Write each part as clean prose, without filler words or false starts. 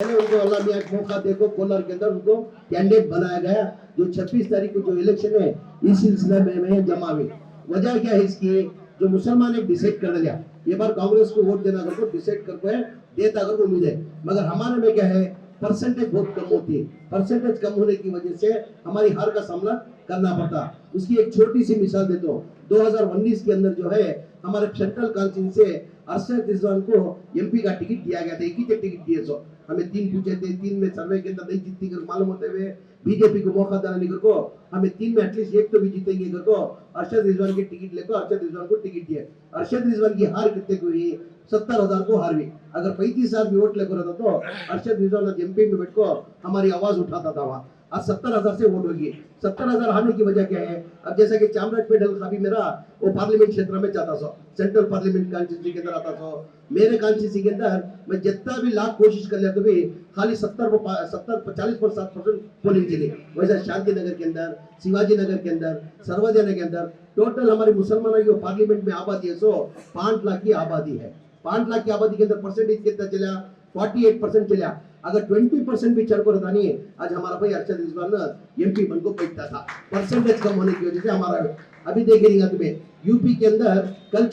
मैंने उनको अल्लाह मियां एक मौका देखो कोलार के अंदर उनको कैंडिडेट बनाया गया जो 26 तारीख को जो इलेक्शन है इस सिलसिले में जमा हुई। वजह क्या है इसकी, जो मुसलमान एक डिसाइड कर लिया ये बार कांग्रेस को वोट देना अगर डिसाइड कर पाए देता अगर उम्मीद है, मगर हमारे में क्या है परसेंटेज बहुत कम होती है। परसेंटेज कम होने की वजह से हमारी हार का सामना करना पड़ता। उसकी एक छोटी सी मिसाल देता हूँ। 2019 के अंदर जो है हमारे सेंट्रल काउंसिल से अरशद रिजवान को एमपी का टिकट दिया गया था। एक ही टिकट दिए सो हमें 3 पूछे थे, 3 में सर्वे के अंदर नहीं जीतती कर मालूम होते हुए बीजेपी को मौका देना नहीं को हमें 3 में एटलीस्ट एक तो भी जीतेंगे को अरशद रिजवान की टिकट लेकर अरशद रिजवान को टिकट दिए। अरशद रिजवान की हार कितने को हुई? 70,000 को हार हुई। अगर 35,000 भी वोट लेकर रहता तो अरशद रिजवान एमपी में बैठ को हमारी आवाज उठाता था वहां। आज 70,000 से वोट होगी। 70,000 हारने की वजह क्या है? अब जैसा कि चामराजपेट हल्का भी मेरा वो पार्लियामेंट क्षेत्र में जाता सो, सेंट्रल पार्लियामेंट कॉन्स्टिट्यूंसी के अंदर आता सो। मेरे कॉन्स्टिट्यूंसी के अंदर मैं जितना भी लाख कोशिश कर लिया तो भी खाली 40% पोलिंग चली। वैसे शांति नगर के अंदर, शिवाजी नगर के अंदर, सर्वजन के अंदर टोटल हमारी मुसलमानों की पार्लियामेंट में आबादी है सो 5 लाख की आबादी है। 5 लाख की आबादी के अंदर परसेंटेज कितना चला? 48% चला। अगर 20% भी चढ़ को रहता नहीं आज हमारा भाई अरशद रिजवान एमपी बन को बैठता था। परसेंटेज कम होने की वजह से हमारा अभी देखेगा तुम्हें यूपी के अंदर कल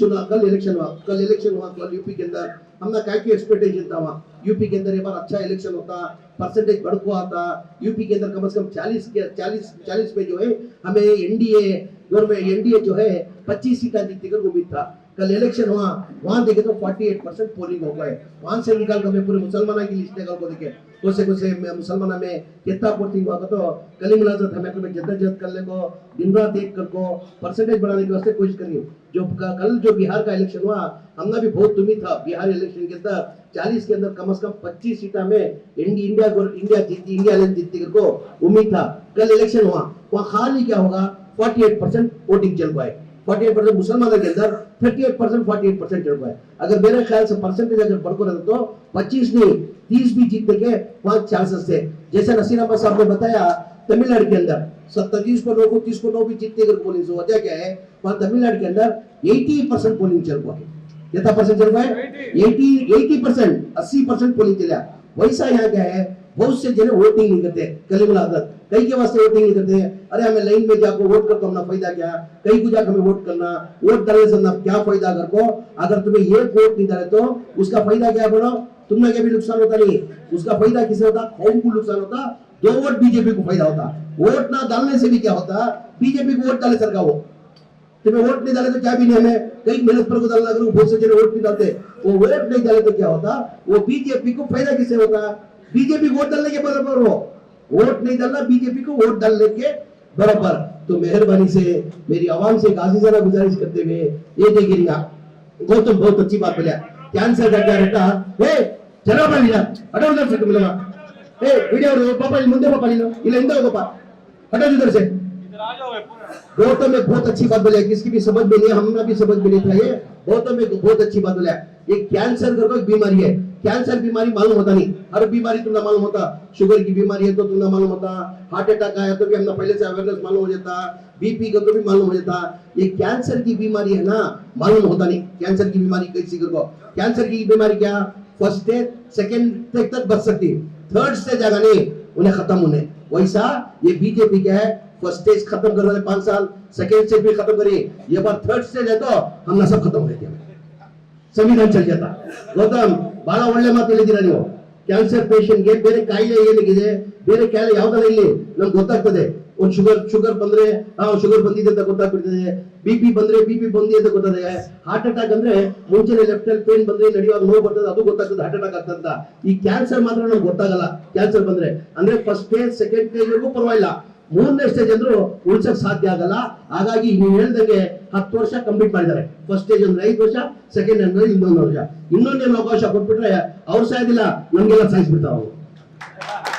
इलेक्शन हुआ कल यूपी के अंदर हमने क्या की एक्सपेक्टेशन था वहाँ यूपी के अंदर ये बार अच्छा इलेक्शन होता, परसेंटेज बढ़ को आता। यूपी के अंदर कम से कम 40 पे जो है हमें एनडीए जो है 25 सीटें जीतने का उम्मीद था। कल इलेक्शन हुआ वहां देखे तो 48% पोलिंग हो गए। वहां से निकाल कर मैं पूरे मुसलमानों की लिस्ट निकाल को देखे कोसे मुसलमानों में कितना पोलिंग हुआ तो कली मुलाजत हमें में जद्दोजहद करने को दिन रात एक कर को परसेंटेज बढ़ाने की वास्ते कोशिश करिए। जो कल जो बिहार का इलेक्शन हुआ हमने भी बहुत उम्मीद था बिहार इलेक्शन के अंदर 40 के अंदर कम से कम 25 सीटा में इंडिया जीतने को उम्मीद था। कल इलेक्शन हुआ वहाँ खाली क्या होगा 48% वोटिंग चल पाए। 48% मुसलमानों के अंदर 48% चल पाए। अगर मेरे ख्याल से परसेंटेज अगर बढ़कर रहता तो 25 नहीं 30 भी जीतने के वहां चांसेस थे। जैसे नसीर अहमद साहब ने बताया तमिलनाडु के अंदर 27 को 9 को 30 को 9 भी जीतने की पोलिंग वजह क्या है? वहां तमिलनाडु के अंदर 80% पोलिंग चल पाए। कितना परसेंट चल पाए? 80%, 80% पोलिंग चला। वैसा यहाँ क्या है बहुत से जने वोटिंग नहीं करते। कलीमुल आदत कई के वास्ते वोटिंग नहीं करते। अरे हमें लाइन में जाकर वोट कर तो हमने फायदा क्या? कई को जाकर हमें वोट करना, वोट डालने से क्या फायदा? अगर को अगर तुम्हें ये वोट नहीं डाले तो उसका फायदा क्या? बोलो तुमने क्या भी नुकसान होता नहीं। उसका फायदा किसे होता? कौन को नुकसान होता? 2 वोट बीजेपी को फायदा होता। वोट ना डालने से भी क्या होता? बीजेपी को वोट डाले सरकार वो तुम्हें वोट नहीं डाले तो क्या भी नहीं। हमें कई मेहनत पर को डालना करूँ बहुत से जने वोट नहीं डालते। वो वोट नहीं डाले तो क्या होता? वो बीजेपी को फायदा किसे होता? बीजेपी वोट डालने के बराबर हो। वोट नहीं डालना बीजेपी को वोट डालने के बराबर। तो मेहरबानी से मेरी आवाम से एक आजीजाना गुजारिश करते हुए ये देखिएगा गौतम बहुत अच्छी बात बोला। कैंसर का क्या रहता है? चलो बढ़िया हटो उधर से। तुम लोग वीडियो पापा मुंदे पापा इला इंदा पापा हटो उधर से। गौतम ने बहुत अच्छी बात बोला। किसकी भी समझ में नहीं, हमने भी समझ में नहीं था। ये गौतम ने बहुत अच्छी बात बोला। ये कैंसर करके एक बीमारी है। कैंसर बीमारी मालूम होता नहीं। हर बीमारी तुम्हें मालूम होता। शुगर की बीमारी है तो तुम्हें मालूम होता। हार्ट अटैक आया तो भी हमने पहले से अवेयरनेस मालूम हो जाता। बीपी का तो भी मालूम हो जाता। ये कैंसर की बीमारी है ना मालूम होता नहीं। कैंसर की बीमारी कैसी को? कैंसर की बीमारी क्या फर्स्ट स्टेज सेकंड स्टेज तक बच सकती, थर्ड स्टेज आगा नहीं उन्हें खत्म होने। वैसा ये बीजेपी क्या है फर्स्ट स्टेज खत्म कर रहे 5 साल, सेकंड स्टेज भी खत्म करिए, ये बार थर्ड स्टेज है तो हमने सब खत्म हो गया, संविधान चल जाता। गौतम ಬಹಳ ಒಳ್ಳೆ ಮಾತು ಹೇಳಿದ್ದೀರಾ ನೀವು। ಕ್ಯಾನ್ಸರ್ ಪೇಷಂಟ್ಗೆ ಬೇರೆ ಕಾಯಿಲೆ ಏನಿದೆ ಬೇರೆ ಕಾಯಿಲೆ ಯಾವುದಲ್ಲ ಇಲ್ಲಿ ನಮ್ಗೆ ಗೊತ್ತಾಗ್ತದೆ। ಒಂದು ಶುಗರ್ ಬಂದ್ರೆ ಶುಗರ್ ಬಂದಿದೆ ಅಂತ ಗೊತ್ತಾಗ್ಬಿಡ್ತದೆ, ಬಿಪಿ ಬಂದ್ರೆ ಬಿಪಿ ಬಂದಿದೆ ಅಂತ ಗೊತ್ತಾಗ್ತದೆ, ಹಾರ್ಟ್ ಅಟ್ಯಾಕ್ ಅಂದ್ರೆ ಮುಂಚೆನೆ ಲೆಫ್ಟ್ ಅಲ್ಲಿ ಪೇನ್ ಬಂದ್ರೆ ನಡೆಯುವಾಗ ನೋವು ಬರ್ತದೆ ಅದು ಗೊತ್ತಾಗ್ತದೆ ಹಾರ್ಟ್ ಅಟ್ಯಾಕ್ ಆಗ್ತಂತ। ಈ ಕ್ಯಾನ್ಸರ್ ಮಾತ್ರ ನಮ್ಗೆ ಗೊತ್ತಾಗಲ್ಲ। ಕ್ಯಾನ್ಸರ್ ಬಂದ್ರೆ ಅಂದ್ರೆ ಫಸ್ಟ್ ಸ್ಟೇಜ್ ಸೆಕೆಂಡ್ ಸ್ಟೇಜ್ ವರೆಗೂ ಪರವಾಗಿಲ್ಲ, 3ನೇ ಸ್ಟೇಜ್ ಅಂದ್ರೂ ಉಳಿಸಕ್ ಸಾಧ್ಯ ಆಗಲ್ಲ। ಹಾಗಾಗಿ ನೀವು ಹೇಳ್ದಂಗೆ 10 ವರ್ಷ ಕಂಪ್ಲೀಟ್ ಮಾಡಿದ್ದಾರೆ। ಫಸ್ಟ್ ಸ್ಟೇಜ್ ಅಂದ್ರೆ 5 ವರ್ಷ, ಸೆಕೆಂಡ್ ಅಂದ್ರೆ 1 ವರ್ಷ। ಇನ್ನೊಂದೇನು ಅವಕಾಶ ಕೊಟ್ಬಿಟ್ರೆ ಅವ್ರು ಸಾಯೋದಿಲ್ಲ, ನಮ್ಗೆಲ್ಲ ಸಾಯಿಸ್ಬಿಡ್ತಾರೆ,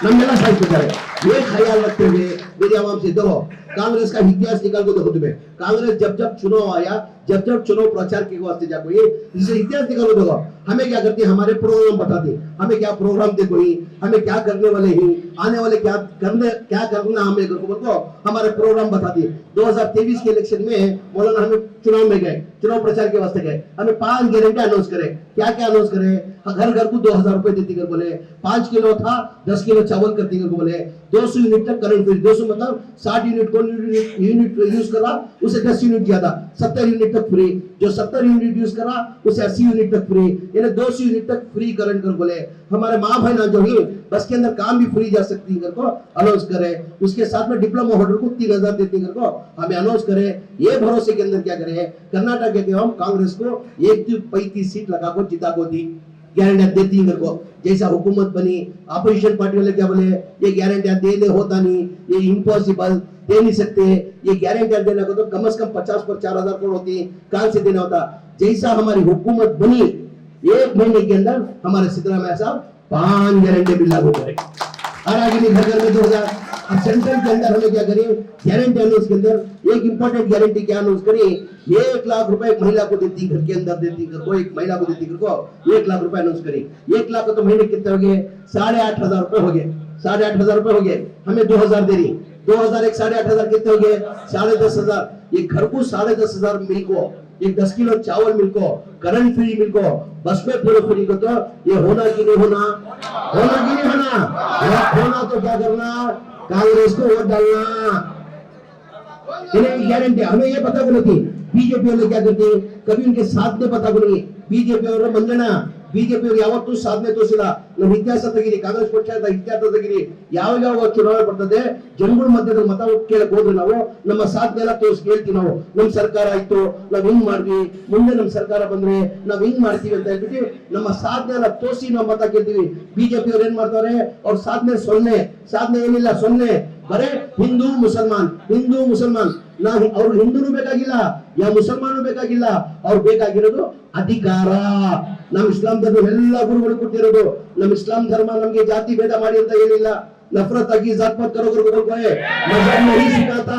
ನಮ್ಗೆಲ್ಲ ಸಾಯಿಸ್ಬಿಡ್ತಾರೆ। ಏನ್ ಖಯಾಲ್ ರಖ್ತೇವೆ मेरी आवाम से, देखो कांग्रेस का इतिहास निकाल को देखो तुम्हें, कांग्रेस जब जब चुनाव आया, जब जब चुनाव प्रचार के वास्ते जा कोई इसे इतिहास निकालो देखो, हमें क्या करती है, हमारे प्रोग्राम बताते, हमें क्या प्रोग्राम दे कोई, हमें क्या करने वाले ही, आने वाले क्या करना हमें को हमारे प्रोग्राम बताती। 2023 के इलेक्शन में मौलाना हमें चुनाव में गए, चुनाव प्रचार के वास्ते गए, हमें 5 गारंटी अनाउंस करे, क्या क्या अनाउंस करे, घर घर को 2000 रुपए देती कर बोले, 5 किलो था 10 किलो चावल करती कर बोले, 200 यूनिट तक करंट फ्री, 200 मतलब 60 यूनिट कौन यूनिट यूज करा उसे 10 यूनिट ज्यादा 70 यूनिट तक फ्री, जो 70 यूनिट यूज करा उसे 80 यूनिट तक फ्री, यानी 200 यूनिट तक फ्री करंट कर बोले। हमारे माँ बहना जो ही बस के अंदर काम भी फ्री जा सकती है को अनाउंस करे, उसके साथ में डिप्लोमा होल्डर को 3000 देती कर को हमें अनाउंस करे। ये भरोसे के अंदर क्या करे, कर्नाटक के हम कांग्रेस को 135 सीट लगा को जिता को दी, गारंटियां देती है को, जैसा हुकूमत बनी अपोजिशन पार्टी वाले क्या बोले, ये गारंटियां देने होता नहीं, ये इम्पॉसिबल, दे नहीं सकते, ये गारंटियां देने को तो कम से कम 50 पर 4000 करोड़ होती, कहां से देना होता। जैसा हमारी हुकूमत बनी 1 महीने के अंदर हमारे सिद्धरामैया साहब 5 गारंटी भी लागू करे, और आगे नहीं घर में 2000। अब सेंट्रल के अंदर हमें क्या करें, गारंटी अनाउंस के अंदर एक इंपॉर्टेंट गारंटी क्या अनाउंस करें, 1 लाख रुपए एक महिला को देती, घर के अंदर देती, घर को एक महिला को देती, घर को 1 लाख रुपए अनाउंस करें। 1 लाख तो महीने कितने हो गए, 8,500 रुपए हो गए, 8,500 रुपए हो गए, हमें 2000 दे रही, 2000 एक 8,500 कितने हो गए, 10,500। ये घर को 10,500 मिल को, एक 10 किलो चावल मिल को, करंट फ्री मिल को, बस में पूरे फ्री को, तो ये होना कि नहीं होना, होना कि नहीं होना, होना तो क्या करना, कांग्रेस को वोट डालना। इन्हें गारंटी हमें ये पता को नहीं थी, बीजेपी वाले क्या करते, कभी उनके साथ में पता को नहीं, बीजेपी और मंजना ಬಿಜೆಪಿ ಯಾವತ್ತೂ ಸಾಧನೆ ತೋರಿಸಿಲ್ಲ, ನಾವು ಇತಿಹಾಸ ತೆಗೀರಿ, ಕಾಂಗ್ರೆಸ್ ಪಕ್ಷ ಇತಿಹಾಸ ತೆಗೀರಿ, ಯಾವ ಚುನಾವಣೆ ಬರ್ತದೆ ಜನಗಳ ಮಧ್ಯದಲ್ಲಿ ಮತ ಕೇಳಕ್ ಹೋದ್ರೆ ನಾವು ನಮ್ಮ ಸಾಧನೆ ಎಲ್ಲ ತೋರಿಸಿ ಹೇಳ್ತೀವಿ, ನಾವು ನಮ್ಮ ಸರ್ಕಾರ ಆಯ್ತು ನಾವ್ ಹಿಂಗ್ ಮಾಡ್ವಿ, ಮುಂದೆ ನಮ್ಮ ಸರ್ಕಾರ ಬಂದ್ರೆ ನಾವ್ ಹಿಂಗ್ ಮಾಡ್ತೀವಿ ಅಂತ ಹೇಳ್ಬಿಟ್ಟು ನಮ್ಮ ಸಾಧನೆ ಎಲ್ಲ ತೋರಿಸಿ ನಾವು ಮತ ಕೇಳ್ತೀವಿ। ಬಿಜೆಪಿ ಅವ್ರು ಏನ್ ಮಾಡ್ತಾರೆ, ಅವ್ರ ಸಾಧನೆ ಸೊನ್ನೆ, ಸಾಧನೆ ಏನಿಲ್ಲ ಸೊನ್ನೆ, ಬರೇ ಹಿಂದೂ ಮುಸಲ್ಮಾನ್ ಹಿಂದೂ ಮುಸಲ್ಮಾನ್, ನಾ ಅವ್ರು ಹಿಂದೂನು ಬೇಕಾಗಿಲ್ಲ ಯಾ ಮುಸಲ್ಮಾನು ಬೇಕಾಗಿಲ್ಲ, ಅವ್ರು ಬೇಕಾಗಿರೋದು ಅಧಿಕಾರ। ನಮ್ಮ ಇಸ್ಲಾಂ ಧರ್ಮ ಎಲ್ಲ ಗುರುಗಳು ಕೊಟ್ಟಿರೋದು, ನಮ್ಮ ಇಸ್ಲಾಂ ಧರ್ಮ ನಮ್ಗೆ ಜಾತಿ ಭೇದ ಮಾಡಿ ಅಂತ ಏನಿಲ್ಲ, नफरत की जात मत करो गुरु गए, मजहब नहीं सिखाता,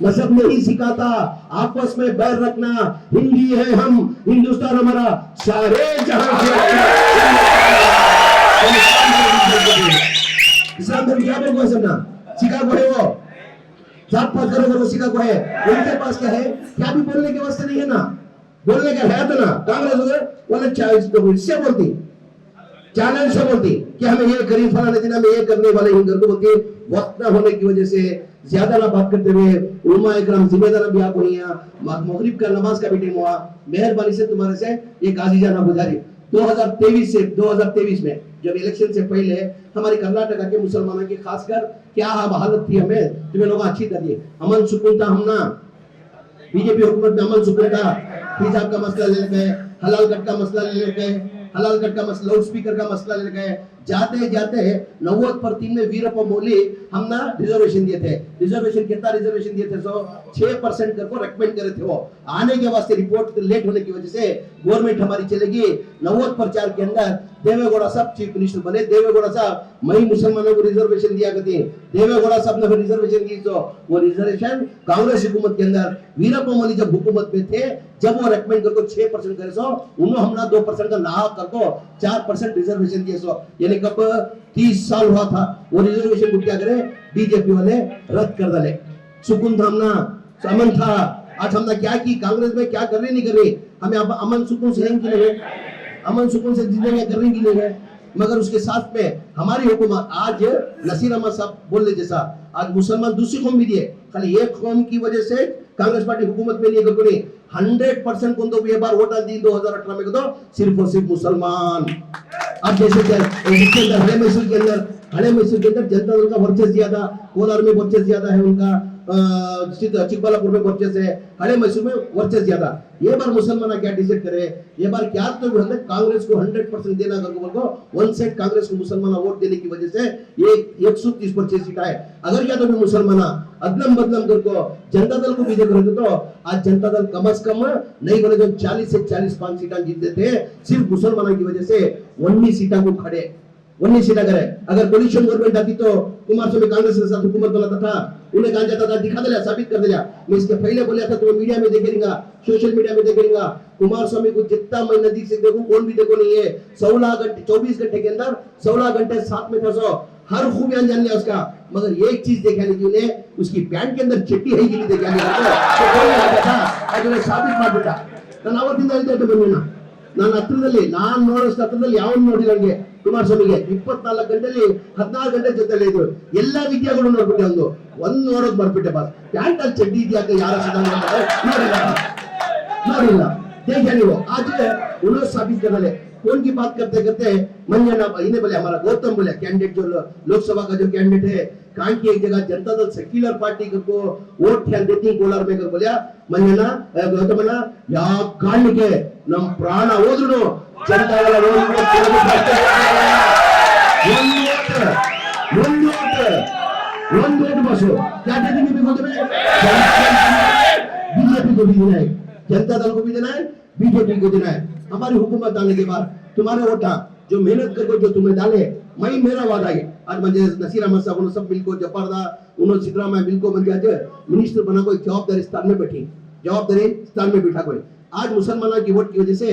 मजहब नहीं सिखाता, आपस में बैर रखना, हिंदी है हम, हिंदुस्तान हमारा सारे जहां से इस्लाम धर्म क्या बोल समझना सिखा को है, वो जात पात करो गुरु सिखा को है, उनके पास क्या है, क्या भी बोलने के वास्ते नहीं है ना, बोलने का है तो ना, कांग्रेस वाले इससे बोलती चैनल से बोलती कि हमें ये करीब फलाने दिन में ये करने वाले हिंदू को बोलती, वक्त न होने की वजह से ज्यादा ना बात करते हुए उलमा इकराम जिम्मेदार भी आप हुई, मगरिब का नमाज का भी टाइम हुआ, मेहरबानी से तुम्हारे से एक आजीजा ना गुजारी। 2023 में जब इलेक्शन से पहले हमारी कर्नाटक के मुसलमानों की खासकर क्या हालत थी, हमें तुम्हें लोग अच्छी तरह अमन सुकून था, हम ना बीजेपी हुकूमत में अमन सुकून था, हिजाब का मसला ले गए, हलाल कट का मसला ले गए, हलाल कट का मसला, लाउड स्पीकर का मसला ले गए, जाते जाते 90% में वीरप्प मोइली हम ना रिजर्वेशन दिए थे, रिजर्वेशन कितना रिजर्वेशन दिए थे, 6% कर को रेकमेंड करे थे, वो आने के वास्ते रिपोर्ट लेट होने की वजह से गवर्नमेंट हमारी चलेगी। 90 प्रचार के अंदर देवेगौड़ा साहब चीफ मिनिस्टर बने, देवेगौड़ा साहब मई मुसलमानों को रिजर्वेशन दिया करते हैं, देवेगौड़ा साहब ने रिजर्वेशन दी, तो वो रिजर्वेशन कांग्रेस हुकूमत के अंदर वीरप्प मोइली जब हुकूमत में थे, जब वो रेकमेंड करको 6% करे, सो उन्होंने हमला 2% का ना करको 4% रिजर्वेशन दिए, सो यानी कब 30 साल हुआ था, वो रिजर्वेशन को क्या करे बीजेपी वाले रद्द कर डाले। सुकून था, हमना अमन था, आज हमने क्या की, कांग्रेस में क्या कर रही नहीं कर रही, हमें अब अमन सुकून से रहेंगे नहीं है, अमन सुकून से जिंदगी कर रही नहीं है, मगर उसके साथ में हमारी हुकूमत आज नसीर अहमद साहब बोलने जैसा, आज मुसलमान दूसरी कौम भी दिए, खाली एक कौम की वजह से कांग्रेस पार्टी हुकूमत में नहीं करती, 100% को तो ये बार वोट दी 2018 में तो सिर्फ और सिर्फ मुसलमान। अब जैसे हड़े मैसूर के अंदर जनता दल का वर्चस्व ज्यादा, कोलार में वर्चस्व ज्यादा है उनका, चिकबल्लापुर में वर्चस्व है, हड़े मैसूर में वर्चस्व ज्यादा। ये बार मुसलमान क्या डिसाइड करे, ये बार क्या तो कांग्रेस को 100% देना को वन साइड कांग्रेस को मुसलमान वोट देने की वजह से ये 130 सीट आए। अगर क्या तो मुसलमान अदलम बदलम करको जनता दल को बीजे करेंगे तो आज जनता दल कम से कम नहीं बोले जो 40 से 45 सीटा जीतते थे, सिर्फ मुसलमानों की वजह से 19 सीटा को खड़े 19 सीटा करे। अगर कोलिशन गवर्नमेंट आती तो कुमारस्वामी कांग्रेस के साथ हुकूमत बनाता था, उन्हें कहा जाता था दिखा दिया, साबित कर दिया। मैं इसके पहले बोला था तुम्हें मीडिया में देखेगा, सोशल मीडिया में देखेगा, कुमार स्वामी को जितना मैं नजदीक से देखूं कौन भी देखो नहीं है, 16 घंटे 24 घंटे के अंदर 16 घंटे साथ में था, सो हर खूबियां जान लिया उसका, मगर एक चीज देखा नहीं उन्हें, उसकी पैंट के अंदर चिट्टी है कि नहीं देखा नहीं, तो बोलने लगा था और उन्हें साबित ಮಾಡ್ಬಿಟ್ಟ। ನಾನು ಅವತ್ತಿಂದ ಹೇಳ್ತಾ ಇದ್ದೆ ಬನ್ನಿ, ನಾನು ಹತ್ರದಲ್ಲಿ ನಾನು ನೋಡೋಷ್ಟು ಹತ್ರದಲ್ಲಿ ಯಾವನು ನೋಡಿಲ್ಲ ನನಗೆ ಕುಮಾರಸ್ವಾಮಿಗೆ 24 ಗಂಟೆಯಲ್ಲಿ 14 ಗಂಟೆ ಜೊತೆಲಿ ಇದ್ರು, ಎಲ್ಲ ವಿದ್ಯಾಗಳು ನೋಡ್ಬಿಟ್ಟೆ, ಒಂದು ನೋಡೋದು ಬರ್ಬಿಟ್ಟೆ ಬಾಸ್, ಪ್ಯಾಂಟ್ ಅಲ್ಲಿ ಚಡ್ಡಿ ಇದೆಯಾಕ ಯಾರ ನೋಡಿಲ್ಲ देखिए नहीं वो आज उन्होंने साबित कर रहे कौन की बात करते करते मंजना इन्हें बोले हमारा गौतम बोले कैंडिडेट जो लोकसभा का जो कैंडिडेट है कान की एक जगह जनता दल सेक्युलर पार्टी को वोट ध्यान देती कोलार में कर बोलिया मंजना गौतमना या कान के नम प्राण होद्रुनो जनता वाला वोट बसो क्या देंगे बीजेपी को भी देना है, जनता दल को भी देना है, बीजेपी को देना है। हमारी हुकूमत आने के बाद तुम्हारे वोट जो मेहनत करके जो तुम्हें डाले, मैं मेरा वादा है आज मुझे नसीर अहमद साहब उन्होंने सब मिलकर जपारदा उन्होंने सिद्धरामैया मिलकर बन गया मिनिस्टर बना, कोई जवाबदारी स्थान में बैठी, जवाबदारी स्थान में बैठा कोई। आज मुसलमानों की वोट की वजह से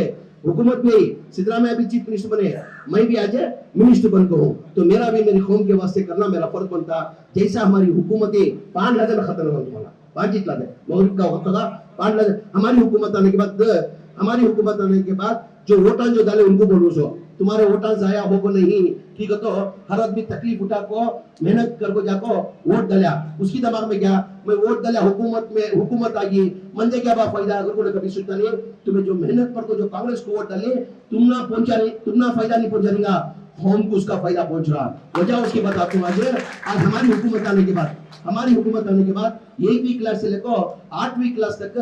हुकूमत में सिद्धरामैया भी चीफ मिनिस्टर बने, मैं भी आज मिनिस्टर बन गया हूँ, तो मेरा भी मेरी कौम के वास्ते करना मेरा फर्ज बनता। जैसा हमारी हुकूमतें 5 लाख खत्म तुम्हारा 5 लाख मगरिब का होता 5 लाख, हमारी हुकूमत आने के बाद जो वोटां जो डाले उनको बोलो सो तुम्हारे वोटां जाया हो को नहीं, ठीक है, तो हर आदमी तकलीफ उठा को मेहनत कर को जाको वोट डाला, उसकी दिमाग में क्या मैं वोट डाला हुकूमत आ गई मंजे क्या बात फायदा, अगर को कभी सोचता नहीं तुम्हें जो मेहनत पर को जो कांग्रेस को वोट डाले तुम ना फायदा नहीं पहुंचाएगा, कौन को उसका फायदा पहुंच रहा, वजह उसकी बताता हूँ। आज हमारी हुकूमत आने के बाद 1वीं क्लास से लेकर 8वीं क्लास तक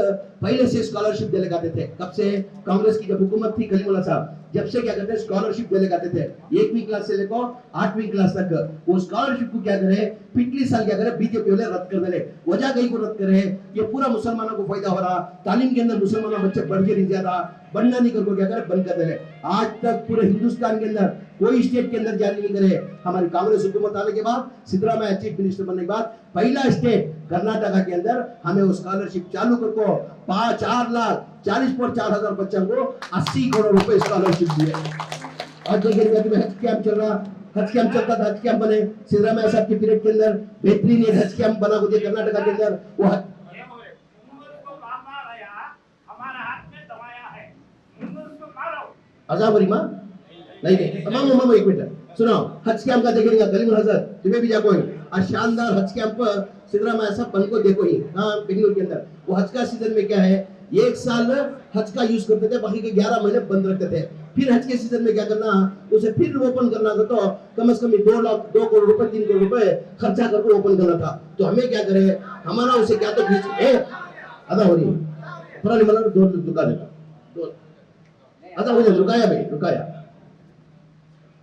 पहले से स्कॉलरशिप दिले जाते थे। कब से? कांग्रेस की जब हुकूमत थी कलीमुल्लाह साहब, जब से क्या करते स्कॉलरशिप दिले जाते थे 1वीं क्लास से लेकर 8वीं क्लास तक। वो स्कॉलरशिप को क्या करे पिछले साल क्या करे बीजेपी वाले रद्द कर दे, वजह कहीं को रद्द करे, ये पूरा मुसलमानों को फायदा हो रहा, तालीम के अंदर मुसलमानों बच्चे बढ़ के नहीं ज्यादा बनना नहीं करके क्या करे बंद कर दे। आज तक पूरे हिंदुस्तान के अंदर कोई स्टेट के अंदर जारी नहीं करे, हमारी कांग्रेस हुकूमत आने के बाद सिद्धरामैया चीफ मिनिस्टर बनने के बाद पहला स्टेट कर्नाटका के अंदर हमें वो स्कॉलरशिप चालू करको 4,40,000 बच्चों को 80 करोड़ रुपए स्कॉलरशिप दिए। आज देखिए हज कैंप चल रहा, हज कैंप चलता था, हज कैंप बने सिद्धरामैया साहब के पीरियड के अंदर बेहतरीन हज कैंप बना मुझे कर्नाटका के अंदर वो अजावरी माँ नहीं मामा एक मिनट सुनो, हज कैंप का देखेगा गलीम हजरत तुम्हें भी जाको आज शानदार हज कैंप सिद्धरामैया साहब बन को देखो ही, हाँ बेंगलुरु के अंदर वो हज का सीजन में क्या है 1 साल हज का यूज करते थे, बाकी के 11 महीने बंद रखते थे, फिर हज के सीजन में क्या करना उसे फिर ओपन करना था, तो कम से कम 2 करोड़ रुपए 3 करोड़ रुपए खर्चा करके ओपन करना था। तो हमें क्या करे हमारा उसे क्या तो अदा हो रही पुरानी मतलब 2 दुकान अदा हो रुकाया भाई रुकाया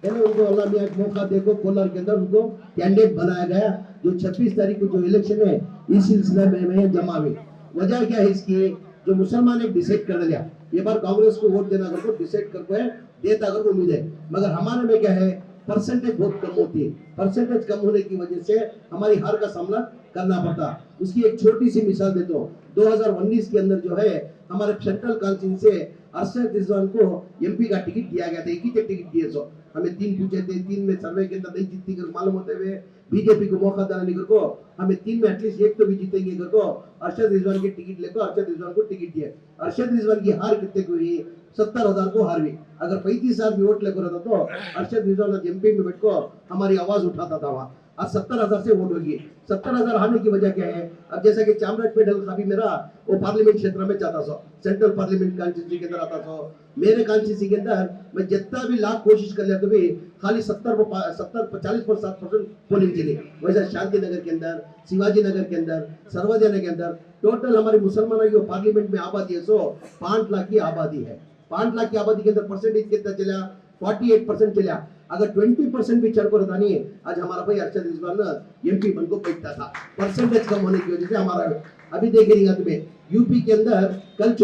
उनको अल्लाह ने मौका देखो कोलार के अंदर उनको कैंडिडेट बनाया गया, जो 26 तारीख को जो इलेक्शन है इस सिलसिले में जमा हुई। वजह क्या है इसकी जो मुसलमान ने डिसाइड कर लिया ये बार कांग्रेस को वोट देना अगर डिसाइड करके देता अगर उम्मीद है, मगर हमारे में क्या है परसेंटेज बहुत कम होती है, परसेंटेज कम होने की वजह से हमारी हार का सामना करना पड़ता। उसकी एक छोटी सी मिसाल देता हूँ, 2019 के अंदर जो है हमारे सेंट्रल काउंसिल से अरशद रिजवान को एमपी का टिकट दिया गया था, एक ही टिकट दिए सो हमें 3 पूछे थे, 3 में सर्वे के अंदर नहीं जीतती कर मालूम होते हुए बीजेपी को मौका देना नहीं को हमें 3 में एटलीस्ट एक तो भी जीतेंगे को अरशद रिजवान की टिकट लेकर अरशद रिजवान को टिकट दिया। अरशद रिजवान की हार कितने को हुई 70,000 को हार हुई, अगर 35,000 भी वोट लेकर रहता तो अरशद रिजवान एमपी में बैठ को हमारी आवाज उठाता था वहाँ। आज 70,000 से वोट होगी, 70,000 हारने की वजह क्या है? अब जैसा कि चामराजपेट हल्का भी मेरा वो पार्लियामेंट क्षेत्र में जाता सो, सेंट्रल पार्लियामेंट कॉन्स्टिट्यूंसी के अंदर आता सो, मेरे कॉन्स्टिट्यूंसी के अंदर मैं जितना भी लाख कोशिश कर लिया तो भी खाली 40% पोलिंग चली। वैसे शांति नगर के अंदर, शिवाजी नगर के अंदर, सर्वजन के अंदर टोटल हमारे मुसलमानों की पार्लियामेंट में आबादी है सो 5 लाख की आबादी है। 5 लाख की आबादी के अंदर परसेंटेज कितना चला 48% चला। अगर 20% भी चढ़ को रहता नहीं आज हमारा भाई अरशद रिजवान एमपी बन को बैठता था, परसेंटेज कम होने की वजह से हमारा। अभी देखेगा तुम्हें यूपी के अंदर कल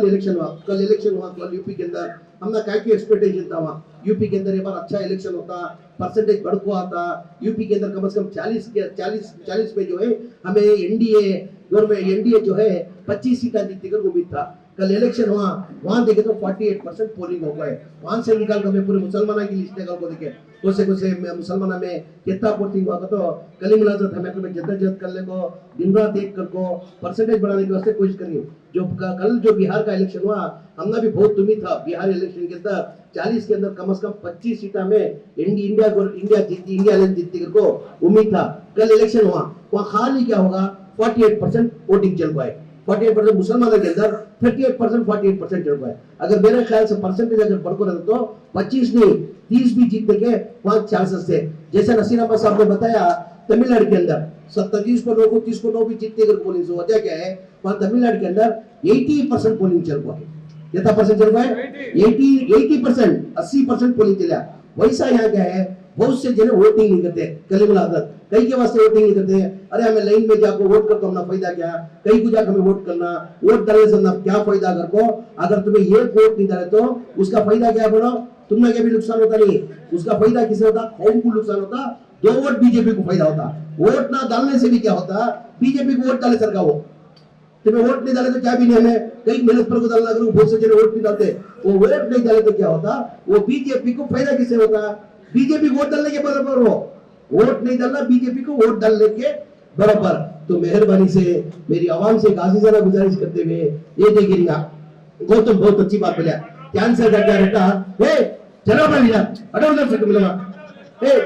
इलेक्शन हुआ कल यूपी के अंदर हमने क्या की एक्सपेक्टेशन था वहाँ यूपी के अंदर ये बार अच्छा इलेक्शन होता, परसेंटेज बढ़ को आता, यूपी के अंदर कम से कम 40 में जो है हमें एनडीए गवर्नमेंट एनडीए जो है 25 सीटें जीतने का उम्मीद था। कल इलेक्शन हुआ, वहां देखे तो 48% पोलिंग हो गए। वहां से निकाल कर मैं पूरे मुसलमाना की लिस्ट निकाल को देखे कोसे मुसलमाना में कितना पोलिंग हुआ तो कली मुलाजत हमें जद्दोजहद करने को दिन रात एक कर को परसेंटेज बढ़ाने की वास्ते कोशिश करिए। जो कल जो बिहार का इलेक्शन हुआ, हमने भी बहुत उम्मीद था बिहार इलेक्शन के अंदर 40 के अंदर कम से कम 25 सीटें में इंडिया जीतती को उम्मीद था। कल इलेक्शन हुआ, वहाँ खाली क्या होगा 48% वोटिंग चल पाए। 48% मुसलमानों के अंदर 38% 48% चल पाए। अगर मेरे ख्याल से परसेंटेज अगर बढ़कर रहता तो 25 नहीं 30 भी जीतने के वहां चांसेस थे। जैसे नसीर अहमद साहब ने बताया तमिलनाडु के अंदर 27 को 9 को 30 को 9 भी जीतने की पोलिंग वजह क्या है, वहां तमिलनाडु के अंदर 80% पोलिंग चल पाए। कितना परसेंट चल पाए 80% 80% पोलिंग चला। वैसा यहाँ क्या है, बहुत से जने वोटिंग नहीं करते, कलीमुल आदत कई के वास्ते वोटिंग नहीं करते। अरे हमें लाइन में जाकर वोट कर तो हमने फायदा क्या, कई को जाकर हमें वोट करना, वोट डालने से हमने क्या फायदा कर को, अगर तुम्हें ये वोट नहीं डाले तो उसका फायदा क्या बोलो, तुम्हें क्या भी नुकसान होता नहीं, उसका फायदा किसे होता, कौन को नुकसान होता, 2 वोट बीजेपी को फायदा होता। वोट ना डालने से भी क्या होता, बीजेपी को वोट डाले सरकार वो तुम्हें वोट नहीं डाले तो क्या भी नहीं, हमें कई मेहनत पर को डालना करूं, बहुत से जने वोट नहीं डालते, वो वोट नहीं डाले तो क्या होता, वो बीजेपी को फायदा किससे होता, बीजेपी को वोट डालने के बराबर हो, वोट नहीं डालना बीजेपी को वोट डालने के बराबर। तो मेहरबानी से मेरी आवाम से एक आजीजाना गुजारिश करते हुए ये देखिएगा, गौतम बहुत अच्छी बात बोला, कैंसर का क्या रहता है, चलो भाई यार हटो उधर से, तुम लोग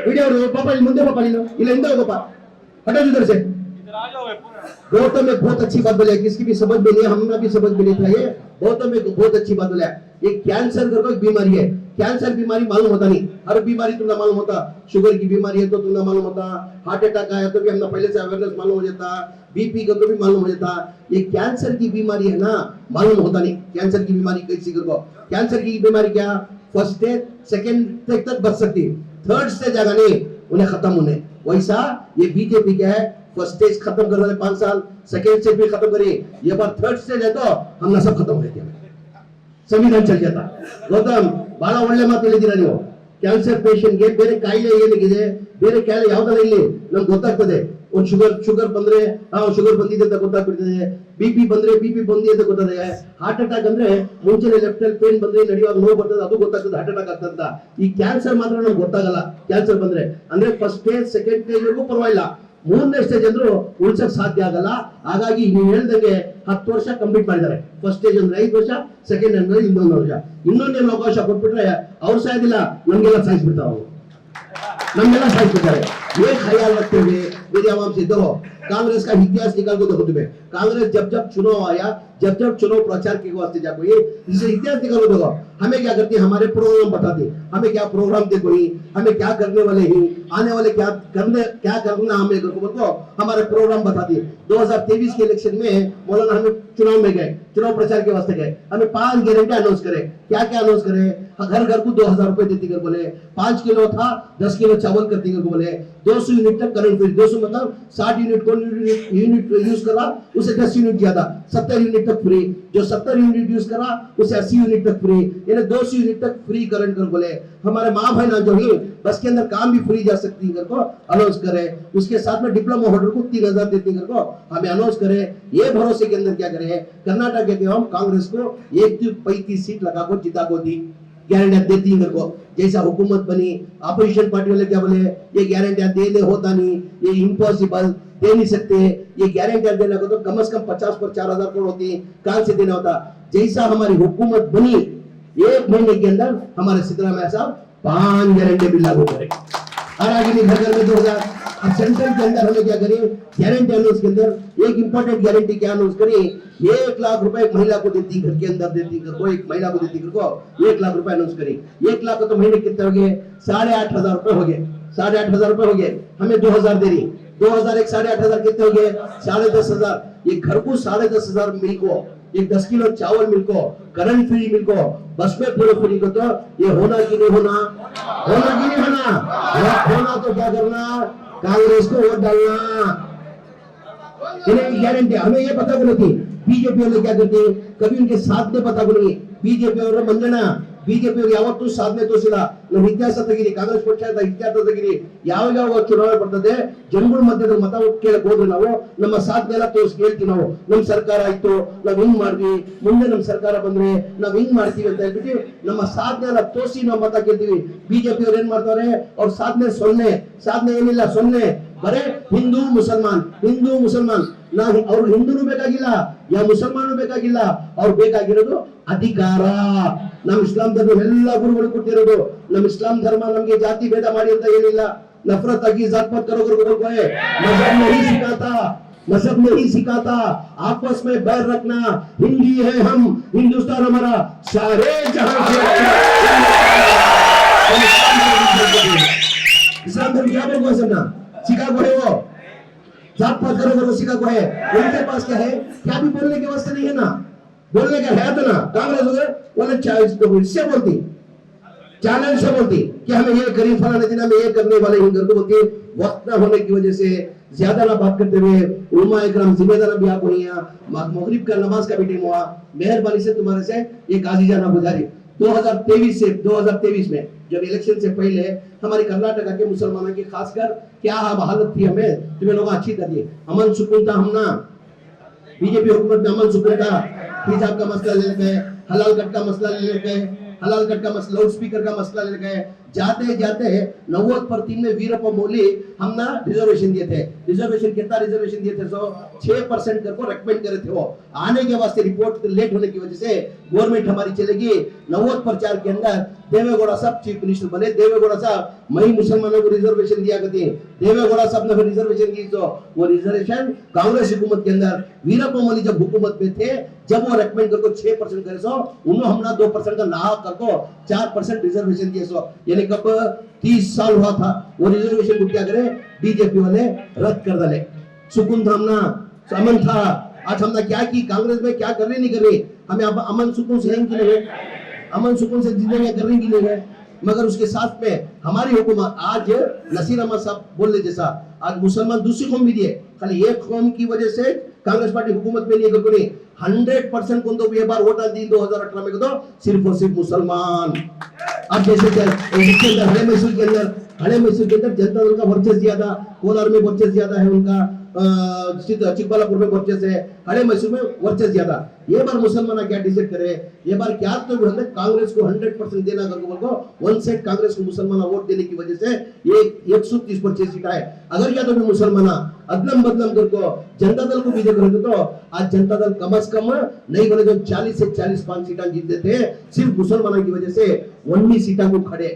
वीडियो पापा मुंदे पापा लो इला इंदो पापा हटो उधर से। गौतम ने बहुत अच्छी बात बोली, किसकी भी समझ में नहीं, हमने भी समझ में नहीं था, ये गौतम ने बहुत अच्छी बात बोला। ये कैंसर करके एक बीमारी है, कैंसर बीमारी मालूम होता नहीं, हर बीमारी तुम्हें मालूम होता, शुगर की बीमारी है तो तुम्हें मालूम होता, हार्ट अटैक आया तो भी हमने पहले से अवेयरनेस मालूम हो जाता, बीपी का तो भी मालूम हो जाता। ये कैंसर की बीमारी है ना, मालूम होता नहीं कैंसर की बीमारी कैसी को। कैंसर की बीमारी क्या, फर्स्ट स्टेज सेकंड स्टेज तक बच सकती, थर्ड स्टेज आगा नहीं उन्हें खत्म होने। वैसा ये बीजेपी क्या है, फर्स्ट स्टेज खत्म कर रहे 5 साल, सेकंड स्टेज भी खत्म करिए, ये बार थर्ड स्टेज है तो हमने सब खत्म हो गया, संविधान चल जाता। गौतम ಬಹಳ ಒಳ್ಳೆ ಮಾತು ಹೇಳಿದ್ದೀರಾ ನೀವು, ಕ್ಯಾನ್ಸರ್ ಪೇಷಂಟ್ಗೆ ಬೇರೆ ಕಾಯಿಲೆ ಏನಿದೆ, ಬೇರೆ ಕಾಯಿಲೆ ಯಾವ್ದಾರ ಇಲ್ಲಿ ನಮ್ಗೆ ಗೊತ್ತಾಗ್ತದೆ, ಒಂದು ಶುಗರ್ ಬಂದ್ರೆ ಶುಗರ್ ಬಂದಿದೆ ಅಂತ ಗೊತ್ತಾಗ್ಬಿಡ್ತದೆ, ಬಿಪಿ ಬಂದ್ರೆ ಬಿಪಿ ಬಂದಿದೆ ಅಂತ ಗೊತ್ತಾಗ್ತದೆ, ಹಾರ್ಟ್ ಅಟ್ಯಾಕ್ ಅಂದ್ರೆ ಮುಂಚೆನೆ ಲೆಫ್ಟ್ ಅಲ್ಲಿ ಪೇನ್ ಬಂದ್ರೆ ನಡೆಯುವಾಗ ನೋವು ಬರ್ತದೆ ಅದು ಗೊತ್ತಾಗ್ತದೆ ಹಾರ್ಟ್ ಅಟ್ಯಾಕ್ ಆಗ್ತಂತ। ಈ ಕ್ಯಾನ್ಸರ್ ಮಾತ್ರ ನಮ್ಗೆ ಗೊತ್ತಾಗಲ್ಲ, ಕ್ಯಾನ್ಸರ್ ಬಂದ್ರೆ ಅಂದ್ರೆ ಫಸ್ಟ್ ಸ್ಟೇಜ್ ಸೆಕೆಂಡ್ ಸ್ಟೇಜ್ ವರೆಗೂ ಪರವಾಗಿಲ್ಲ, 3ನೇ ಸ್ಟೇಜ್ ಅಂದ್ರೂ ಉಳಿಸಕ್ ಸಾಧ್ಯ ಆಗಲ್ಲ। ಹಾಗಾಗಿ ನೀವು ಹೇಳ್ದಂಗೆ 10 ವರ್ಷ ಕಂಪ್ಲೀಟ್ ಮಾಡಿದ್ದಾರೆ, ಫಸ್ಟ್ ಸ್ಟೇಜ್ ಅಂದ್ರೆ 5 ವರ್ಷ, ಸೆಕೆಂಡ್ ಅಂದ್ರೆ 1 ವರ್ಷ, ಇನ್ನೊಂದೇನು ಅವಕಾಶ ಕೊಟ್ಬಿಟ್ರೆ ಅವ್ರು ಸಾಯೋದಿಲ್ಲ, ನಮ್ಗೆಲ್ಲ ಸಾಯಿಸ್ಬಿಡ್ತಾರ ಅವರು, ನಮ್ಗೆಲ್ಲ ಸಾಯಿಸ್ಬಿಡ್ತಾರೆ। ये ख्याल रखते हुए मेरी आवाम से देखो, कांग्रेस का इतिहास निकाल को देखो तुम्हें, कांग्रेस जब चुनाव आया, जब चुनाव प्रचार के वास्ते जा कोई इसे इतिहास निकालो देखो, हमें क्या करती है, हमारे प्रोग्राम बताते, हमें क्या प्रोग्राम थे कोई, हमें क्या करने वाले ही, आने वाले क्या करना हमें को हमारे प्रोग्राम बताती। 2023 के इलेक्शन में मौलाना हमें चुनाव में गए, चुनाव प्रचार के वास्ते गए, हमें 5 गारंटी अनाउंस करे, क्या क्या अनाउंस करे, घर घर को 2000 रुपए देती कर बोले, 5 किलो था 10 किलो चावल करती कर बोले, 200 यूनिट तक करंट फ्री, 200 मतलब 60 यूनिट को यूनिट यूज करा उसे 10 यूनिट ज्यादा 70 यूनिट तक फ्री, जो 70 यूनिट यूज करा उसे 80 यूनिट तक फ्री, यानी 200 यूनिट तक फ्री करंट कर बोले। हमारे माँ बहना जो ही बस के अंदर काम भी फ्री जा सकती कर को अनाउंस करे, उसके साथ में डिप्लोमा होल्डर को 3000 देती कर को हमें अनाउंस करे। ये भरोसे के अंदर क्या करे, कर्नाटक के हम कांग्रेस को 135 सीट लगा को जिता को दी, गारंटियां देती इधर को, जैसा हुकूमत बनी अपोजिशन पार्टी वाले क्या बोले, ये गारंटियां देने होता नहीं, ये इम्पॉसिबल, दे नहीं सकते, ये गारंटियां देने को तो कम से कम 50 पर 4000 करोड़ होती, कहां से देना होता। जैसा हमारी हुकूमत बनी 1 महीने के अंदर हमारे सिद्धरामैया साहब 5 गारंटी बिल लागू करे, हर आगे घर घर में 2000। अब सेंट्रल के अंदर हमें क्या करिए, गारंटी अनाउंस के अंदर एक इंपॉर्टेंट गारंटी क्या अनाउंस करिए, 1 लाख रुपए एक महिला को देती, घर के अंदर देती घर को, एक महिला को देती घर को 1 लाख रुपए अनाउंस करिए। 1 लाख तो महीने कितने हो गए, 8500 रुपए हो गए, 8500 रुपए हो गए, हमें 2000 दे रही, 2000 एक 8500 कितने हो गए, 10500। ये घर को 10500 मिल को, एक 10 किलो चावल मिल को, करंट फ्री मिल को, बस में पूरे फ्री को, तो ये होना कि नहीं होना, होना कि नहीं होना, होना तो क्या करना, कांग्रेस को वोट डालना। इन्हें गारंटी हमें ये पता को नहीं थी, बीजेपी वाले क्या करते, कभी उनके साथ में पता को नहीं, बीजेपी और मंजना ಬಿಜೆಪಿ ಯಾವತ್ತೂ ಸಾಧನೆ ತೋರಿಸಿಲ್ಲ. ನಮ್ಮ ಇತಿಹಾಸ ತೆಗೀರಿ, ಕಾಂಗ್ರೆಸ್ ಪಕ್ಷದ ಇತಿಹಾಸ ತೆಗೀರಿ, ಯಾವ ಚುನಾವಣೆ ಬರ್ತದೆ ಜನಗಳ ಮಧ್ಯದಲ್ಲಿ ಮತ ಕೇಳಕ್ ಹೋದ್ರೆ ನಾವು ನಮ್ಮ ಸಾಧನೆ ಎಲ್ಲ ತೋರಿಸಿ ಹೇಳ್ತೀವಿ. ನಾವು ನಮ್ ಸರ್ಕಾರ ಆಯ್ತು, ನಾವ್ ಹಿಂಗ್ ಮಾಡ್ವಿ, ಮುಂದೆ ನಮ್ ಸರ್ಕಾರ ಬಂದ್ರೆ ನಾವ್ ಹಿಂಗ್ ಮಾಡ್ತೀವಿ ಅಂತ ಹೇಳ್ಬಿಟ್ಟು ನಮ್ಮ ಸಾಧನೆ ಎಲ್ಲ ತೋರಿಸಿ ನಾವು ಮತ ಕೇಳ್ತೀವಿ. ಬಿಜೆಪಿ ಅವ್ರು ಏನ್ ಮಾಡ್ತಾರೆ, ಅವ್ರ ಸಾಧನೆ ಸೊನ್ನೆ, ಸಾಧನೆ ಏನಿಲ್ಲ ಸೊನ್ನೆ, ಬರೇ ಹಿಂದೂ ಮುಸಲ್ಮಾನ್ ಹಿಂದೂ ಮುಸಲ್ಮಾನ್. ಅವ್ರು ಹಿಂದೂನು ಬೇಕಾಗಿಲ್ಲ, ಯಾವ ಮುಸಲ್ಮಾನು ಬೇಕಾಗಿಲ್ಲ, ಅವ್ರು ಬೇಕಾಗಿರೋದು ಅಧಿಕಾರ. ನಮ್ ಇಸ್ಲಾಂ ಧರ್ಮ ಎಲ್ಲ ಗುರುಗಳು ಕೊಟ್ಟಿರೋದು. ನಮ್ ಇಸ್ಲಾಂ ಧರ್ಮ ನಮ್ಗೆ ಜಾತಿ ಭೇದ ಮಾಡಿ ಅಂತ ಏನಿಲ್ಲ. नफरत की जात पात करोगे मजहब नहीं सिखाता, मजहब नहीं सिखाता। आपस में बैर रखना, हिंदी है हम, हिंदुस्तान हमारा सारे जहां से इस्लाम धर्म क्या बोल समझना सिखा को है, वो जात पात करोगे वो सिखा को है। उनके पास क्या है, क्या भी बोलने के वास्ते नहीं है ना, बोलने का है तो ना। कांग्रेस हो गए बोले इससे बोलती, चैनल से बोलती कि हमें ये करीब फलाने दिन में ये करने वाले ही करके बोलती। वक्त न होने की वजह से ज्यादा ना बात करते हुए उलमा इकराम जिम्मेदार भी आप हुई, मगरिब का नमाज का भी टाइम हुआ, मेहरबानी से तुम्हारे से एक आजीजाना गुजारी 2023 में जब इलेक्शन से पहले हमारी कर्नाटका के मुसलमानों की खासकर क्या हालत थी, हमें तुम्हें लोग अच्छी तरह अमन सुकून था। हम ना बीजेपी हुकूमत में अमन सुकून था, हिजाब का मसला ले गए, हलाल कट का मसला ले गए, हलाल कट का मसला, लाउड स्पीकर का मसला ले गए। जाते 90% में वीरप्प मोइली हम ना रिजर्वेशन दिए थे। रिजर्वेशन कितना रिजर्वेशन दिए थे, 6% को रेकमेंड करे थे। वो आने के वास्ते रिपोर्ट लेट होने की वजह से गवर्नमेंट हमारी चलेगी। 90 प्रचार के अंदर देवेगौड़ा साहब चीफ मिनिस्टर बने। देवेगौड़ा साहब मई मुसलमानों को रिजर्वेशन दिया करते हैं। देवेगौड़ा साहब ने रिजर्वेशन दी, तो वो रिजर्वेशन कांग्रेस हुकूमत के अंदर वीरप्प मोइली जब हुकूमत में थे, जब वो रेकमेंड करके 6% करे सो उन्होंने हमला 2% का ना करको 4% रिजर्वेशन दिए। सो यानी कब 30 साल हुआ था वो रिजर्वेशन को क्या करे बीजेपी वाले रद्द कर डाले। सुकून था, हमना अमन था। आज हमने क्या की, कांग्रेस में क्या कर रही नहीं कर रही, हमें अब अमन सुकून से रहेंगे नहीं है, अमन सुकून से जिंदगी कर रही नहीं है। मगर उसके साथ में हमारी हुकूमत आज नसीर अहमद साहब बोलने जैसा, आज मुसलमान दूसरी कौम भी दिए, खाली एक कौम की वजह से कांग्रेस पार्टी हुकूमत में नहीं करती। 100% को तो ये बार वोट दी 2018 में तो सिर्फ और सिर्फ मुसलमान। अब जैसे हड़े मैसूर के अंदर जनता दल का वर्चस्व ज्यादा, कोलार में वर्चस्व ज्यादा है उनका, चिकबल्लापुर में वर्चस्व है, हड़े मैसूर में वर्चस्व ज्यादा। ये बार मुसलमान क्या डिसाइड करे, ये बार क्या तो कांग्रेस को 100% देना करके वन साइड कांग्रेस को मुसलमान वोट देने की वजह से ये 130 सीट आए। अगर या तो मुसलमान अदलम बदलम करको जनता दल को भी देख रहे तो आज जनता दल कम से कम नहीं बोले जो 40 से 45 सीटा जीतते थे, सिर्फ मुसलमानों की वजह से 19 सीटा को खड़े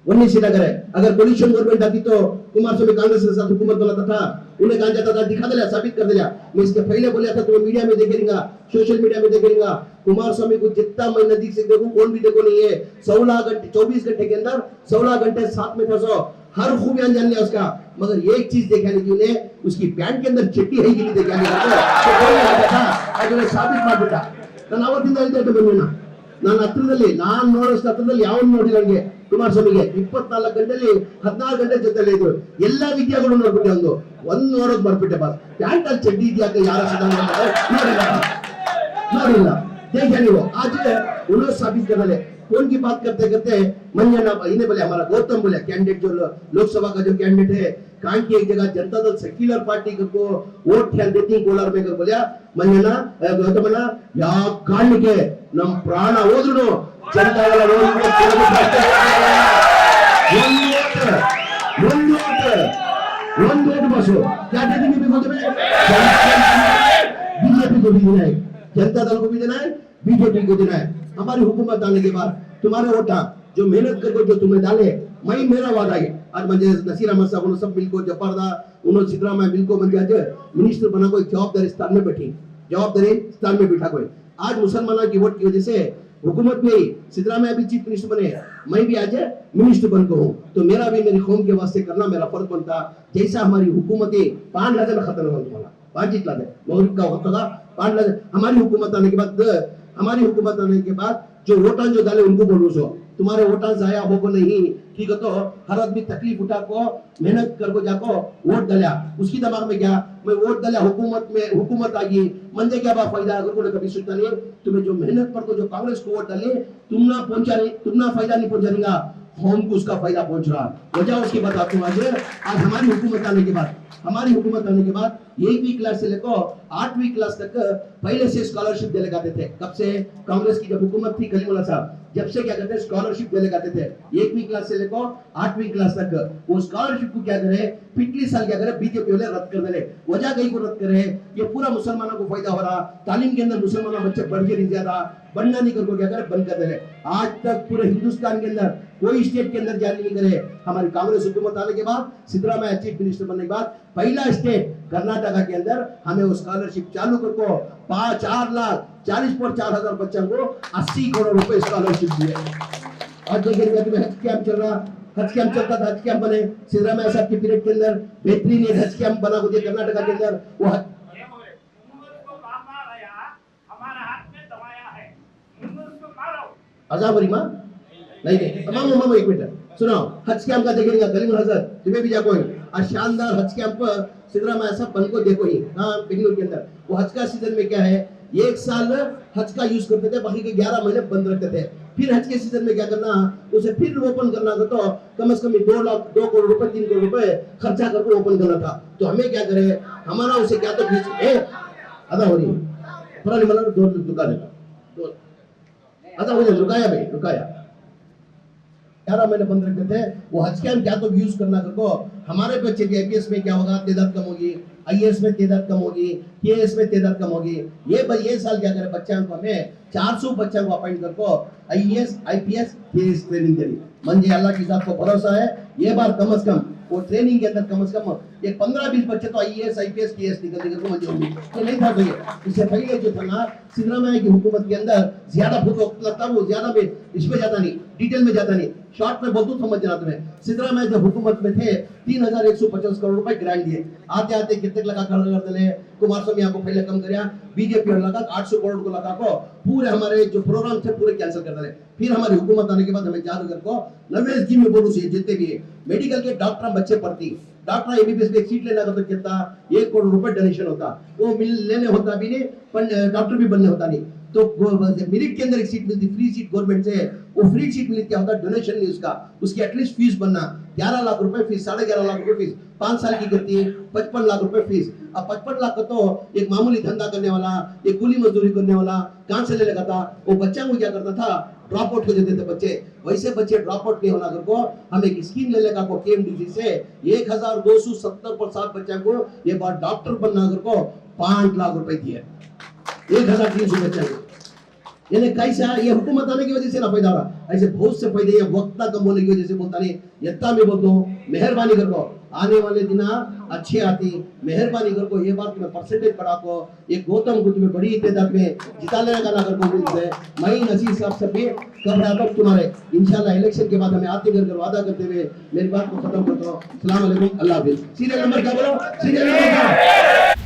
19 सीटा करे। अगर कोलिशन गवर्नमेंट आती तो कुमारस्वामी कांग्रेस के साथ हुकूमत बनाता था, उन्हें कहा जाता था दिखा दिया, साबित कर दिया। मैं इसके पहले बोला था, तुम्हें मीडिया में देखेगा, सोशल मीडिया में देखेगा, कुमारस्वामी को जितना मैं नजदीक से देखूं कौन भी देखो नहीं है। 16 घंटे 24 घंटे के अंदर 16 घंटे साथ में था, सो हर खूबियां जान लिया उसका। मगर एक चीज देखा नहीं उन्हें, उसकी पैंट के अंदर चिट्टी है कि नहीं देखा नहीं, साबित मार बेटा ನಾನು ಅವತ್ತಿಂದ ಹೇಳ್ತಾ ಇದ್ದೆ ಬನ್ನಿ, ನಾನು ಹತ್ರದಲ್ಲಿ ನಾನು ನೋಡೋಷ್ಟು ಹತ್ರದಲ್ಲಿ ಯಾವನು ನೋಡಿಲ್ಲ ನನಗೆ ಕುಮಾರಸ್ವಾಮಿಗೆ 24 ಗಂಟೆಯಲ್ಲಿ 14 ಗಂಟೆ ಜೊತೆಲಿ ಇದ್ರು, ಎಲ್ಲಾ ವಿದ್ಯಾಗಳು ನೋಡ್ಬಿಟ್ಟೆ, ಒಂದು ನೋಡೋದು ಬರ್ಬಿಟ್ಟೆ ಬಾಸ್ ಪ್ಯಾಂಟ್ ಅಲ್ಲಿ ಚಡ್ಡಿ ಇದೆಯಾಕ ಯಾರ ನೋಡಿಲ್ಲ देखिए नहीं वो आज उन्होंने साबित कर रहे। कौन की बात करते करते मंजना इन्हें बोले हमारा गौतम बोले कैंडिडेट जो लोकसभा का जो कैंडिडेट है कान की एक जगह जनता दल सेक्युलर पार्टी को वोट ध्यान देती कोलार में कर बोलिया मंजना गौतमना या कान के नम प्राण होद्रुनु जनता दल वोट बसो क्या देती बीजेपी को भी देना है, जनता दल को भी देना है, बीजेपी को देना है। हमारी हुकूमत आने के बाद तुम्हारे वोट जो मेहनत करके जो तुम्हें डाले, मैं मेरा वादा है आज मुझे नसीर अहमद साहब उन्होंने सब मिलकर जफरदा उन्होंने सिद्धरामैया मिलकर बन गया मिनिस्टर बना, कोई जवाबदारी स्थान में बैठी, जवाबदारी स्थान में बैठा कोई। आज मुसलमानों की वोट की वजह से हुकूमत में सिद्धरामैया भी चीफ मिनिस्टर बने, मैं भी आज मिनिस्टर बन गया हूँ, तो मेरा भी मेरी कौम के वास्ते करना मेरा फर्ज बनता। जैसा हमारी हुकूमतें 5 लाख खत्म तुम्हारा 5 लाख मगरिब का वक्त होगा 5 लाख। हमारी हुकूमत आने के बाद जो वोटां जो डाले उनको बोलो सो तुम्हारे वोटां जाया हो नहीं, ठीक है तो हर आदमी तकलीफ उठा को मेहनत कर को जाको वोट डाला उसकी दिमाग में क्या मैं वोट डाला हुकूमत आ गई मंजे क्या बात फायदा अगर को कभी सोचता नहीं तुम्हें जो मेहनत पर को जो कांग्रेस को वोट डाले तुम ना फायदा नहीं पहुंचाएगा होम को उसका फायदा पहुंच रहा वजह उसकी बताता हूँ आज हमारी हुकूमत आने के बाद 1वीं क्लास से लेकर 8वीं क्लास तक पहले से स्कॉलरशिप दिले जाते थे। कब से? कांग्रेस की जब हुकूमत थी कलीमुल्लाह साहब जब से क्या करते हैं स्कॉलरशिप दिले जाते थे 1वीं क्लास से लेकर 8वीं क्लास तक। वो स्कॉलरशिप को क्या करे पिछले साल क्या करे बीजेपी वाले रद्द कर दे वजह कहीं को रद्द करे ये पूरा मुसलमानों को फायदा हो रहा तालीम के अंदर मुसलमानों बच्चे बढ़ के नहीं ज्यादा बनना नहीं करके क्या करे बंद कर दे आज तक पूरे हिंदुस्तान के अंदर कोई स्टेट के अंदर जारी नहीं करे। हमारी कांग्रेस हुकूमत आने के बाद सिद्धरामैया चीफ मिनिस्टर बनने के बाद पहला स्टेट कर्नाटका के अंदर हमें वो स्कॉलरशिप चालू करको 4,40,4,000 बच्चों को 80 करोड़ रुपए स्कॉलरशिप दिए। आज देखिए हज कैंप चल रहा हज कैंप चलता था हज कैंप बने सिद्धरामैया साहब के पीरियड के अंदर बेहतरीन एक हज कैंप बना हुआ कर्नाटका के अंदर वो अजाबरी माँ नहीं मामा एक मिनट सुनो हज कैंप का देखेगा गलीम हजरत तुम्हें भी जाको आज शानदार हज कैंप सिद्धरामैया साहब बन को देखो ही हाँ बेंगलुरु के अंदर वो हज का सीजन में क्या है एक साल हज का यूज करते थे बाकी के 11 महीने बंद रखते थे फिर हज के सीजन में क्या करना उसे फिर ओपन करना था तो कम से कम 2 करोड़ रुपए 3 करोड़ रुपए खर्चा करके ओपन करना था। तो हमें क्या करे हमारा उसे क्या तो अदा हो रही पुरानी मतलब 2 दुकान अदा हो रुकाया भाई रुकाया 11 महीने बंद रखते थे वो हज कैंप क्या तो यूज करना करको हमारे बच्चे के आईपीएस में क्या होगा तादाद कम होगी आईएएस में तादाद कम होगी केएएस में तादाद कम होगी। ये साल क्या करे बच्चों को हमें 400 बच्चों को अपॉइंट करको आईएएस आईपीएस केएएस ट्रेनिंग देनी मंजे अल्लाह की जात को भरोसा है ये बार कम से कम वो ट्रेनिंग के अंदर कम से कम एक 15-20 बच्चे तो आईएएस आईपीएस केएएस निकल को मंजूर होंगे तो नहीं था भैया। इससे पहले जो था ना सिद्धरामैया की हुकूमत के अंदर ज्यादा वक्त लगता वो ज्यादा में इसमें जाता नहीं डिटेल में जाता नहीं शॉर्ट में बोलूं समझ जाना तुम्हें। सिद्धरामैया जब हुकूमत में थे 3,150 करोड़ रुपए ग्रांट दिए आते आते कितने लगा कर दिले कुमारस्वामी को पहले कम कर बीजेपी और लगा 800 करोड़ को लगा को पूरे हमारे जो प्रोग्राम थे पूरे कैंसिल कर दिले। फिर हमारी हुकूमत आने के बाद हमें जादूगर को नवेश जी में बोलूं जितने भी मेडिकल के डॉक्टर बच्चे पढ़ती डॉक्टर एमबीबीएस में एक सीट लेना तो कितना 1 करोड़ रुपए डोनेशन होता वो लेने होता भी नहीं डॉक्टर भी बनने होता नहीं तो मेरिट के अंदर एक सीट मिलती फ्री सीट गवर्नमेंट से वो फ्री सीट मिलती क्या होता डोनेशन नहीं उसका उसकी एटलीस्ट फीस बनना 11 लाख रुपए फीस 11.5 लाख रुपए फीस 5 साल की करती है 55 लाख रुपए फीस। अब 55 लाख का तो एक मामूली धंधा करने वाला एक कुली मजदूरी करने वाला कहां से ले लेगा था वो बच्चा को क्या करता था ड्रॉप आउट हो जाते थे बच्चे वैसे बच्चे ड्रॉप आउट नहीं होना को हम एक स्कीम ले लेगा को केएमडीसी से 1,270 पर 7 बच्चों को ये बार डॉक्टर बनना को 5 लाख रुपए दिए 1,300 बच्चे यानी कैसा ये हुकूमत आने की वजह से ना फायदा रहा ऐसे बहुत से फायदे वक्त कम होने की वजह से बोलता नहीं यत्ता में बोलता हूँ मेहरबानी करो आने वाले दिन अच्छे आती मेहरबानी करो ये बात तुम्हें परसेंटेज बढ़ा को एक गौतम को तुम्हें बड़ी तादाद में जिता लेने का ना कर मैं नसीब साहब से भी कब आता हूँ तुम्हारे इंशाल्लाह इलेक्शन के बाद हमें आते कर वादा करते हुए मेरी बात को खत्म करता हूँ। अस्सलाम वालेकुम अल्लाह हाफिज़। सीरियल नंबर क्या बोलो सीरियल नंबर क्या